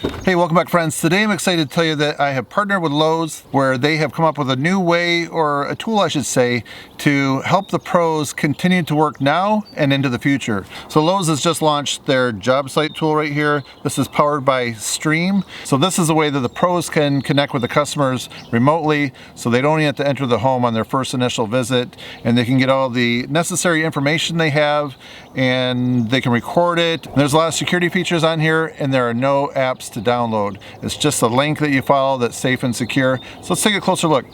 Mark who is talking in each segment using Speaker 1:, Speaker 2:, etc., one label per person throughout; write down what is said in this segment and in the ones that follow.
Speaker 1: Hey, welcome back, friends. Today I'm excited to tell you that I have partnered with Lowe's, where they have come up with a new way, or a tool I should say, to help the pros continue to work now and into the future. So Lowe's has just launched their JobSIGHT tool right here. This is powered by Streem. So this is a way that the pros can connect with the customers remotely, so they don't even have to enter the home on their first initial visit, and they can get all the necessary information they have, and they can record it. There's a lot of security features on here, and there are no apps to download. It's just a link that you follow that's safe and secure. So let's take a closer look.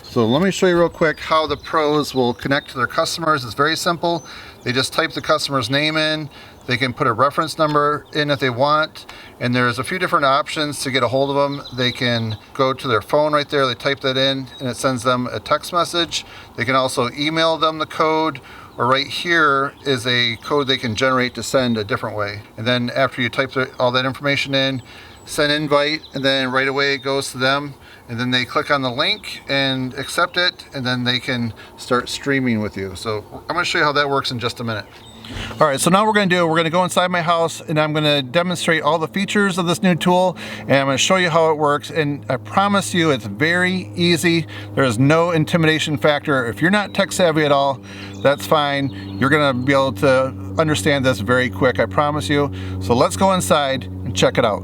Speaker 1: So let me show you real quick how the pros will connect to their customers. It's very simple. They just type the customer's name in. They can put a reference number in if they want, and there's a few different options to get a hold of them. They can go to their phone right there, they type that in, and it sends them a text message. They can also email them the code, or right here is a code they can generate to send a different way. And then after you type all that information in, send invite, and then right away it goes to them, and then they click on the link and accept it, and then they can start streaming with you. So I'm going to show you how that works in just a minute. All right, so now we're going to go inside my house, and I'm going to demonstrate all the features of this new tool, and I'm going to show you how it works. And I promise you it's very easy. There is no intimidation factor. If you're not tech savvy at all, that's fine. You're going to be able to understand this very quick, I promise you. So let's go inside and check it out.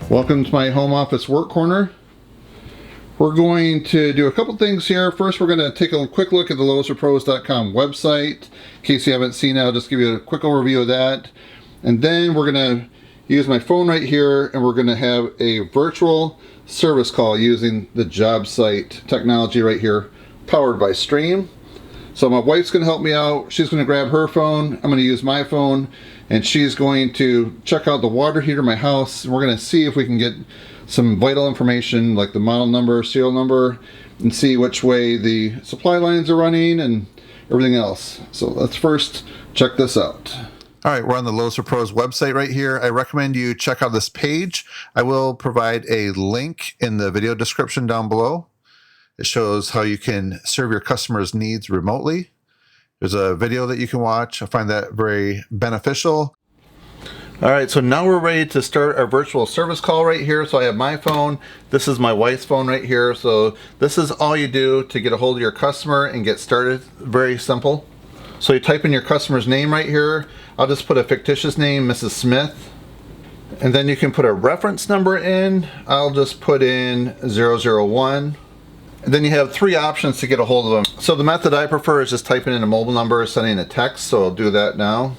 Speaker 1: Welcome to my home office work corner. We're going to do a couple things here. First, we're going to take a quick look at the Lowe'sForPros.com website. In case you haven't seen it, I'll just give you a quick overview of that. And then we're going to use my phone right here, and we're going to have a virtual service call using the JobSIGHT technology right here, powered by Streem. So my wife's going to help me out. She's going to grab her phone. I'm going to use my phone, and she's going to check out the water heater in my house. And we're going to see if we can get some vital information like the model number, serial number, and see which way the supply lines are running and everything else. So let's first check this out. All right, we're on the Lowe's for Pros website right here. I recommend you check out this page. I will provide a link in the video description down below. It shows how you can serve your customers' needs remotely. There's a video that you can watch. I find that very beneficial. All right, so now we're ready to start our virtual service call right here. So I have my phone. This is my wife's phone right here. So this is all you do to get a hold of your customer and get started. Very simple. So you type in your customer's name right here. I'll just put a fictitious name, Mrs. Smith. And then you can put a reference number in. I'll just put in 001. And then you have three options to get a hold of them. So the method I prefer is just typing in a mobile number, sending a text. So I'll do that now.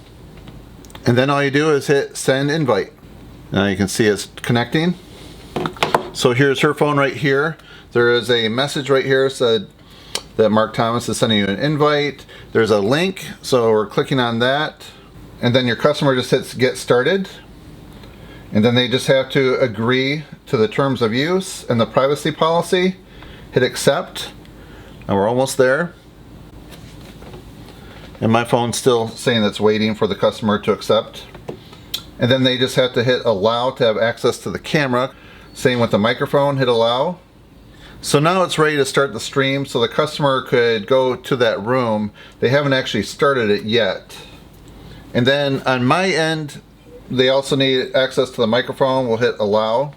Speaker 1: And then all you do is hit send invite. Now you can see it's connecting. So here's her phone right here. There is a message right here said that Mark Thomas is sending you an invite. There's a link, so we're clicking on that. And then your customer just hits get started. And then they just have to agree to the terms of use and the privacy policy. Hit accept, and we're almost there. And my phone's still saying it's waiting for the customer to accept. And then they just have to hit allow to have access to the camera. Same with the microphone, hit allow. So now it's ready to start the stream, so the customer could go to that room. They haven't actually started it yet. And then on my end, they also need access to the microphone. We'll hit allow.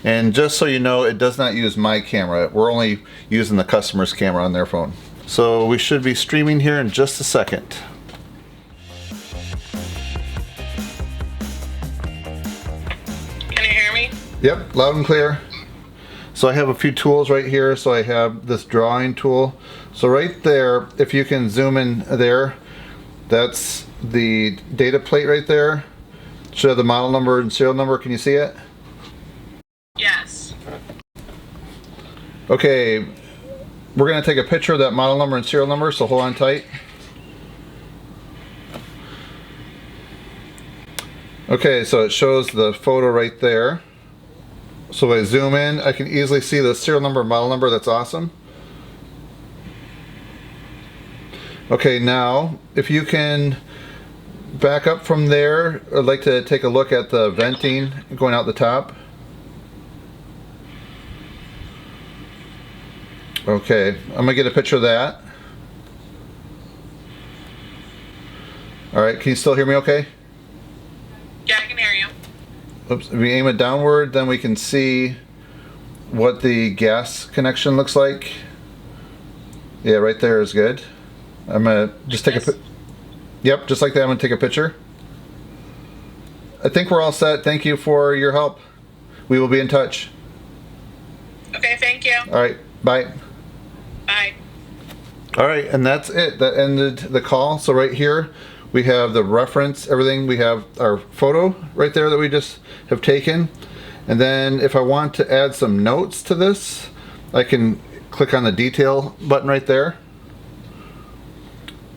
Speaker 1: And just so you know, it does not use my camera. We're only using the customer's camera on their phone. So we should be streaming here in just a second.
Speaker 2: Can you hear me?
Speaker 1: Yep, loud and clear. So I have a few tools right here. So I have this drawing tool. So right there, if you can zoom in there, that's the data plate right there. Should have the model number and serial number. Can you see it?
Speaker 2: Yes.
Speaker 1: Okay, we're going to take a picture of that model number and serial number, so hold on tight. Okay, so it shows the photo right there. So if I zoom in, I can easily see the serial number and model number. That's awesome. Okay, now if you can back up from there, I'd like to take a look at the venting going out the top. Okay, I'm gonna get a picture of that. All right, can you still hear me okay?
Speaker 2: Yeah, I can hear you.
Speaker 1: Oops, if we aim it downward, then we can see what the gas connection looks like. Yeah, right there is good. I'm gonna just take a yep, just like that. I'm gonna take a picture. I think we're all set. Thank you for your help. We will be in touch.
Speaker 2: Okay, thank you.
Speaker 1: All right, bye.
Speaker 2: Bye.
Speaker 1: All right, and that's it. That ended the call. So right here, we have the reference, everything. We have our photo right there that we just have taken. And then if I want to add some notes to this, I can click on the detail button right there.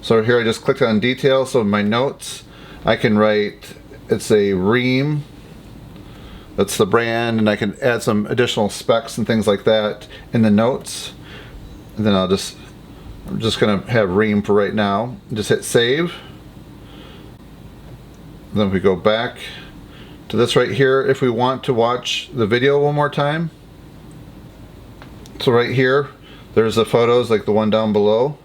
Speaker 1: So here I just clicked on detail. So my notes, I can write, it's a Ream. That's the brand, and I can add some additional specs and things like that in the notes. And then I'm just gonna have Ream for right now. Just hit save. And then we go back to this right here if we want to watch the video one more time. So right here, there's the photos like the one down below.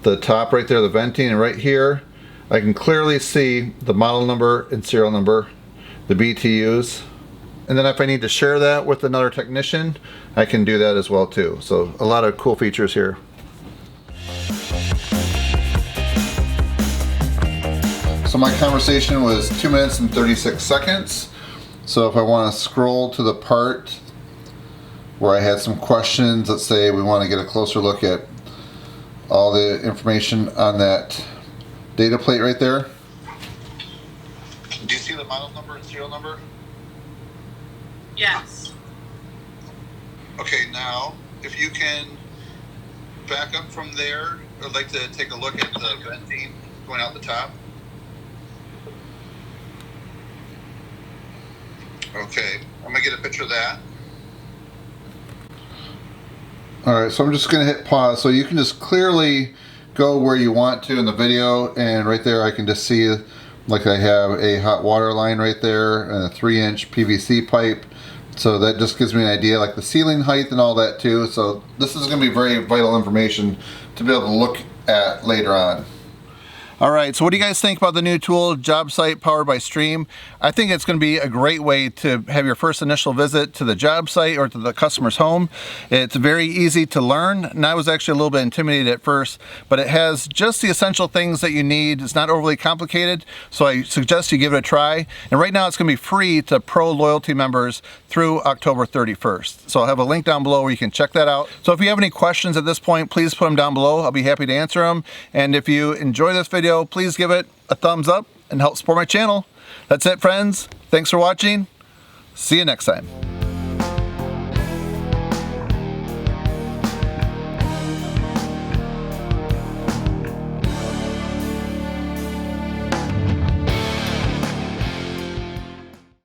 Speaker 1: The top right there, the venting, and right here, I can clearly see the model number and serial number, the BTUs. And then if I need to share that with another technician, I can do that as well too. So a lot of cool features here. So my conversation was 2 minutes and 36 seconds. So if I want to scroll to the part where I had some questions, let's say we want to get a closer look at all the information on that data plate right there. Do you see the model number and serial number?
Speaker 2: Yes.
Speaker 1: Okay, now if you can back up from there, I'd like to take a look at the venting going out the top. Okay, I'm gonna get a picture of that. Alright, so I'm just gonna hit pause so you can just clearly go where you want to in the video, and right there I can just see like I have a hot water line right there and a 3-inch PVC pipe. So that just gives me an idea like the ceiling height and all that too. So this is gonna be very vital information to be able to look at later on. All right, so what do you guys think about the new tool, JobSIGHT powered by Streem? I think it's going to be a great way to have your first initial visit to the job site or to the customer's home. It's very easy to learn, and I was actually a little bit intimidated at first, but it has just the essential things that you need. It's not overly complicated, so I suggest you give it a try. And right now it's going to be free to Pro Loyalty members through October 31st. So I'll have a link down below where you can check that out. So if you have any questions at this point, please put them down below. I'll be happy to answer them. And if you enjoy this video, please give it a thumbs up and help support my channel. That's it, friends. Thanks for watching. See you next time.